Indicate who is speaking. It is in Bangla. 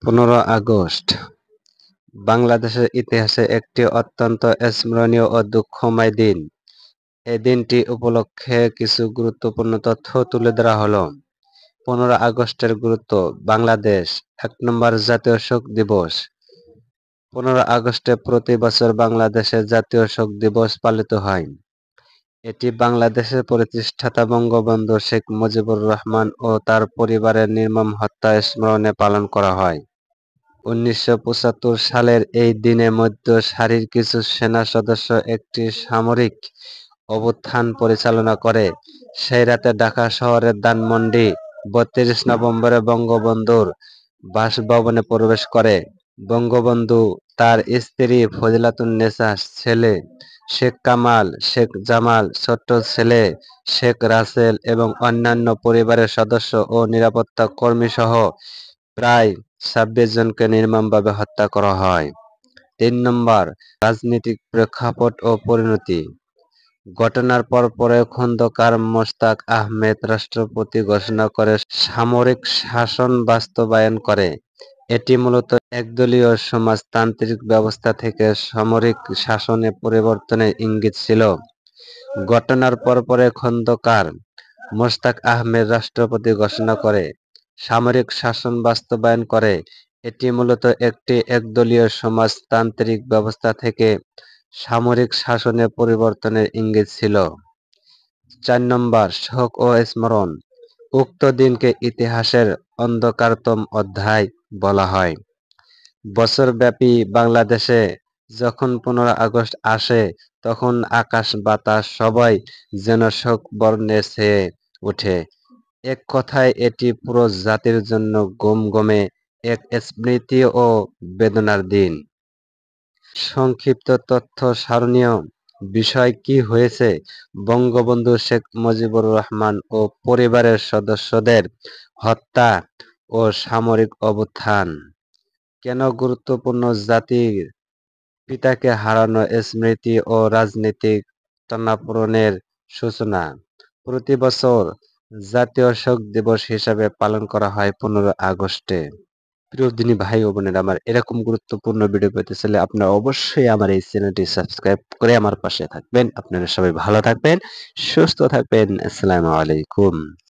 Speaker 1: 15 আগস্ট বাংলাদেশের ইতিহাসে একটি অত্যন্ত স্মরণীয় ও দুঃখময় দিন। এই দিনটি উপলক্ষে কিছু গুরুত্বপূর্ণ তথ্য তুলে ধরা হলো। 15 আগস্টের গুরুত্ব। বাংলাদেশ 1 নম্বর জাতীয় শোক দিবস। 15 আগস্টে প্রতি বছর বাংলাদেশে জাতীয় শোক দিবস পালিত হয়। এটি বাংলাদেশের প্রতিষ্ঠাতা বঙ্গবন্ধু শেখ মুজিবুর রহমান ও তার পরিবারের নির্মম হত্যা স্মরণে পালন করা হয়। 1975 সালের এই দিনে মধ্য সারির কিছু সেনা সদস্য একটি সামরিক অভ্যুত্থান পরিচালনা করে। সেই রাতে ঢাকা শহরের ধানমন্ডি 32 নভেম্বরে বঙ্গবন্ধুর বাসভবনে প্রবেশ করে। বঙ্গবন্ধু, তার স্ত্রী ফজিলাতুন্নেছা, ছেলে শেখ কামাল, শেখ জামাল, ছোট ছেলে শেখ রাসেল এবং অন্যান্য পরিবারের সদস্য ও নিরাপত্তা কর্মী সহ প্রায় 26 জনকে নির্মমভাবে হত্যা করা হয়। 3 নম্বর, রাজনৈতিক প্রেক্ষাপট ও পরিণতি। ঘটনার পরপরই খন্দকার মোশতাক আহমেদ রাষ্ট্রপতি ঘোষণা করে সামরিক শাসন বাস্তবায়ন করে। এটি মূলত একদলীয় সমাজতান্ত্রিক ব্যবস্থা থেকে সামরিক শাসনে পরিবর্তনের ইঙ্গিত ছিল। ঘটনার পরপরই খন্দকার মোশতাক আহমেদ রাষ্ট্রপতি ঘোষণা করে সামরিক শাসন বাস্তবায়ন করে। এটি মূলত একটি একদলীয় সমাজতান্ত্রিক ব্যবস্থা থেকে সামরিক শাসনে পরিবর্তনের ইঙ্গিত ছিল। 4 নম্বর, শোক ও স্মরণ। উক্ত দিনকে ইতিহাসের অন্ধকারতম অধ্যায় বলা হয়। বছরব্যাপী বাংলাদেশে যখন 15 আগস্ট আসে, তখন আকাশ বাতাস সবই যেন শোক বর্ণে ছেয়ে ওঠে। এক কথায় এটি পুরো জাতির জন্য গমগমে এক স্মৃতি ও বেদনার দিন। সংক্ষিপ্ত তথ্য সারণীয় বিষয় কি হয়েছে? বঙ্গবন্ধু শেখ মুজিবুর রহমান ও পরিবারের সদস্যদের হত্যা ও সামরিক অভ্যুত্থান। কেন গুরুত্বপূর্ণ? জাতির পিতাকে হারানো স্মৃতি ও রাজনৈতিক টানাপোড়েনের সূচনা। প্রতি বছর জাতীয় শোক দিবস হিসাবে পালন করা হয় 15 আগস্টে। প্রিয় দিনী ভাই ও বোনেরা আমার, এরকম গুরুত্বপূর্ণ ভিডিও পেতে চাইলে আপনারা অবশ্যই আমার এই চ্যানেলটি সাবস্ক্রাইব করে আমার পাশে থাকবেন। আপনারা সবাই ভালো থাকবেন, সুস্থ থাকবেন। আসসালামু আলাইকুম।